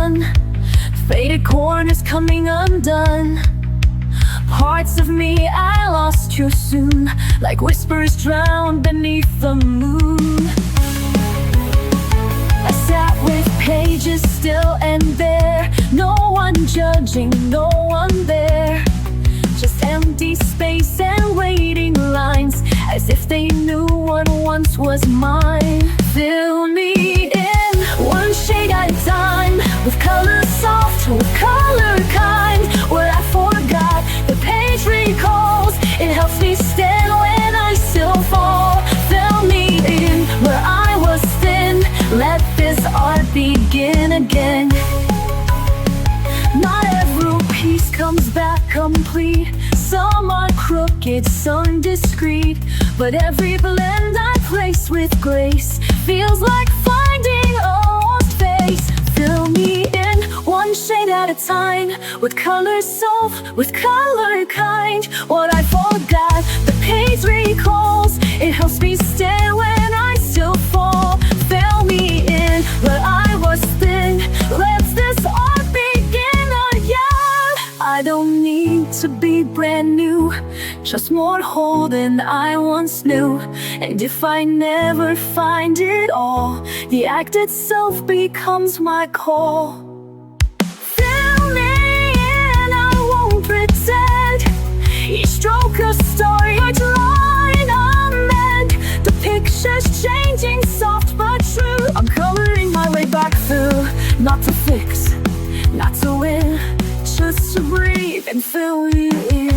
sun. Faded corners coming undone. Parts of me I lost too soon, like whispers drowned beneath the moon. I sat with pages still and bare, no one judging, no one there. Just empty space and waiting lines, as if they knew what once was mine. Fill me in, one shade at a time, with color soft, with color kind. What I forgot, the page recalls. It helps me stand when I still fall. Fill me in, where I was thin. Let this art begin again. Not every piece comes back complete. Some are crooked, some discreet, but every blend I place with grace feels like finding a lost face. Fill me in, one shade at a time, with color soft, with color kind. What I forgot, the page recalls. It helps me stand when I still fall. Fill me in, where I was thin. Let this art begin again. I don't need to be brand new, just more whole than I once knew. And if I never find it all, the act itself becomes my call. Fill me in, I won't pretend. Each stroke a story, each line a mend. The picture's changing, soft but true. I'm coloring my way back through, not to fix, not to win, just to breathe and fill you in.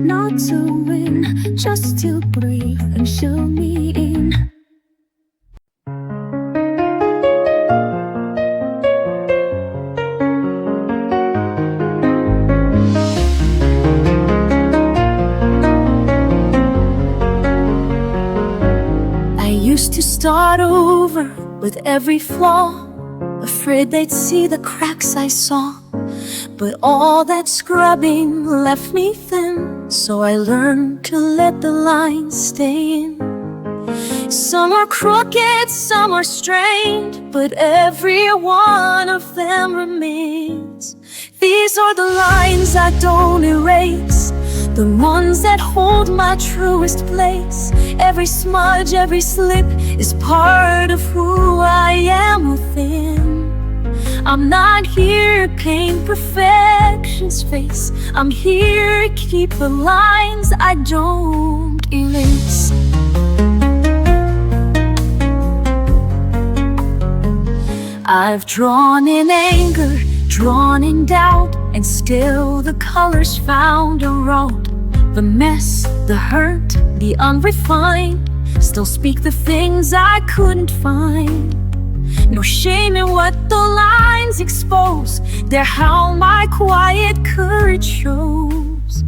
Not to win, just to breathe and show me in. I used to start over with every flaw, afraid they'd see the cracks I saw. But all that scrubbing left me thin, so I learned to let the lines stay in. Some are crooked, some are strained, but every one of them remains. These are the lines I don't erase, the ones that hold my truest place. Every smudge, every slip is part of who I am within. I'm not here to paint perfection's face. I'm here to keep the lines I don't erase. I've drawn in anger, drawn in doubt, and still the colors found a road. The mess, the hurt, the unrefined still speak the things I couldn't find. No shame in what the lines expose, they're how my quiet courage shows.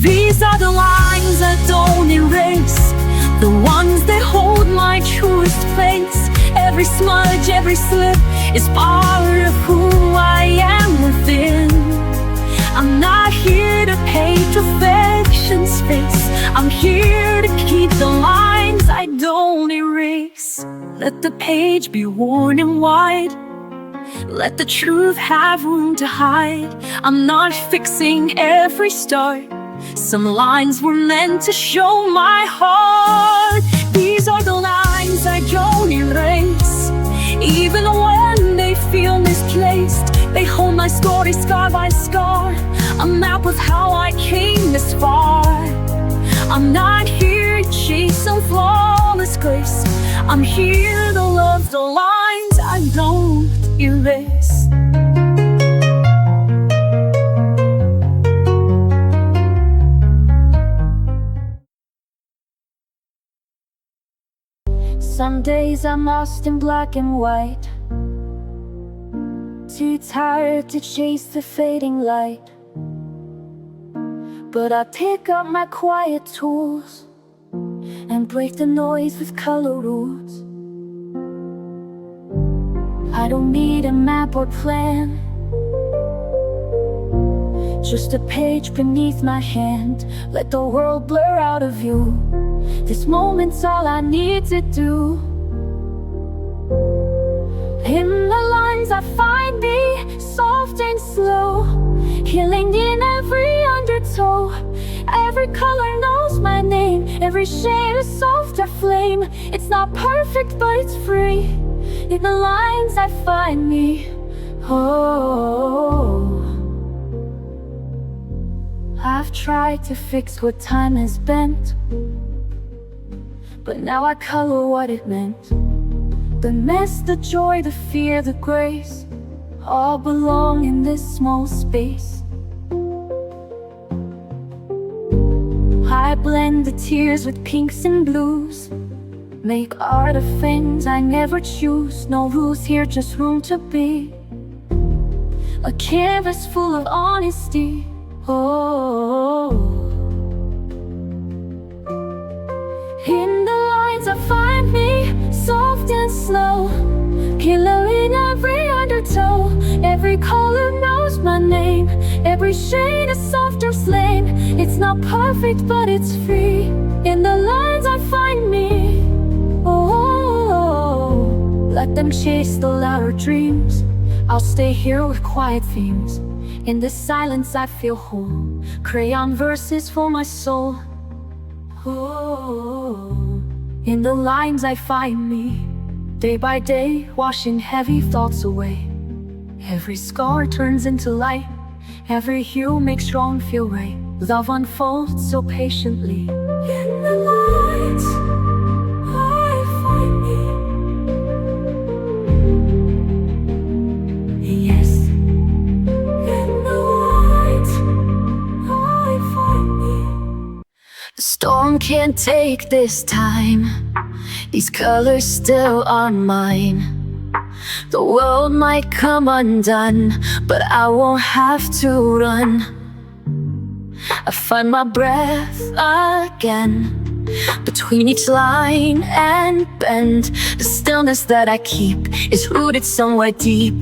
These are the lines I don't erase, the ones that hold my truest place. Every smudge, every slip is part of who I am within. I'm not here to paint perfection's face. I'm here to keep the lines I don't erase. Let the page be worn and wide, let the truth have room to hide. I'm not fixing every start, some lines were meant to show my heart. These are the lines I don't erase, even when they feel misplaced. They hold my story scar by scar, a map of how I came this far. I'm not here to chase some flawless grace, I'm here to love the lines I don't erase. Some days I'm lost in black and white, too tired to chase the fading light. but I pick up my quiet tools and break the noise with color rules. I don't need a map or plan, just a page beneath my hand. Let the world blur out of view. This moment's all I need to do. In the lines I find me, soft and slow, healing in every undertow. Every color knows my name, every shade a softer flame. It's not perfect, but it's free. In the lines I find me. Oh, I've tried to fix what time has bent, but now I color what it meant. The mess, the joy, the fear, the grace, all belong in this small space. I blend the tears with pinks and blues, make art of things I never choose. No rules here, just room to be. A canvas full of honesty. Oh, in the lines I find me, soft and slow, killer in every undertow. Every color knows my name, every shade a softer flame. It's not perfect, but it's free. In the lines I find me. Oh, let them chase the louder dreams. I'll stay here with quiet themes. In the silence I feel whole, crayon verses for my soul. Oh, in the lines I find me, day by day, washing heavy thoughts away. Every scar turns into light, every hue makes wrong feel right. Love unfolds so patiently. In the lines I find me. Yes, in the lines I find me. The storm can't take this time, these colors still are mine. The world might come undone, but I won't have to run. I find my breath again, between each line and bend. The stillness that I keep is rooted somewhere deep.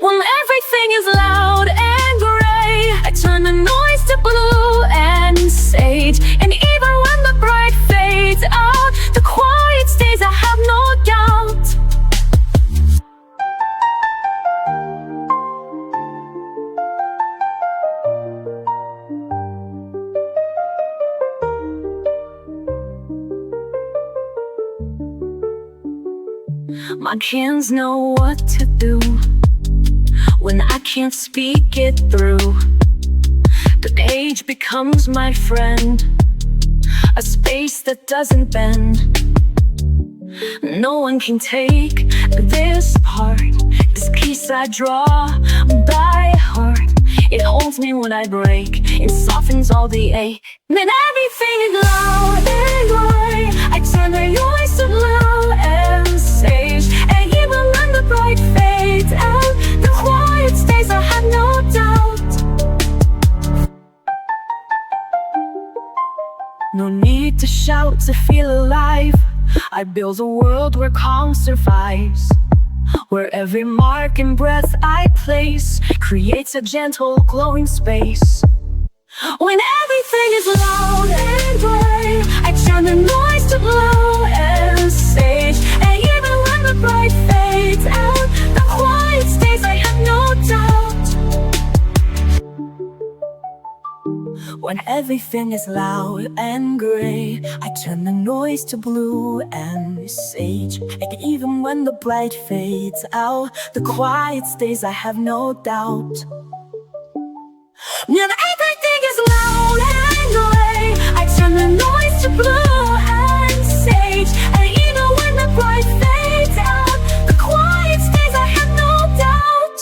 When everything is loud and gray, I turn the noise to blue and sage. And even when the bright fades out, the quiet stays, I have no doubt. My hands know what to do when I can't speak it through. The page becomes my friend, a space that doesn't bend. No one can take this part, this piece I draw by heart. It holds me when I break, it softens all the ache. Then everything is loud and gray, I turn the noise to blue and sage. And even when the bright fades out, the quiet stays, I have no doubt. No need to shout to feel alive. I build a world where calm survives, where every mark and breath I place creates a gentle glowing space. When everything is loud and gray, I turn the noise to blue and sage. And even when the bright fades out, the quiet stays, I have no doubt. When everything is loud and gray, I turn the noise to blue and sage. And even when the bright fades out, the quiet stays, I have no doubt. When everything is loud and gray, I turn the noise to blue and sage. And even when the bright fades out, the quiet stays, I have no doubt.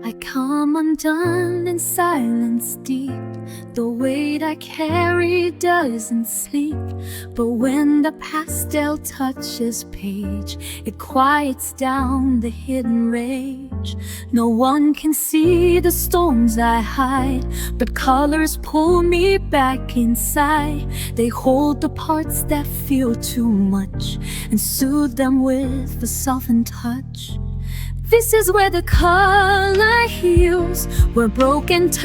I come undone in silence deep. The weight I carry doesn't sleep, but when the pastel touches page, it quiets down the hidden rage. No one can see the storms I hide, but colors pull me back inside. They hold the parts that feel too much and soothe them with a softened touch. This is where the color heals, where broken turns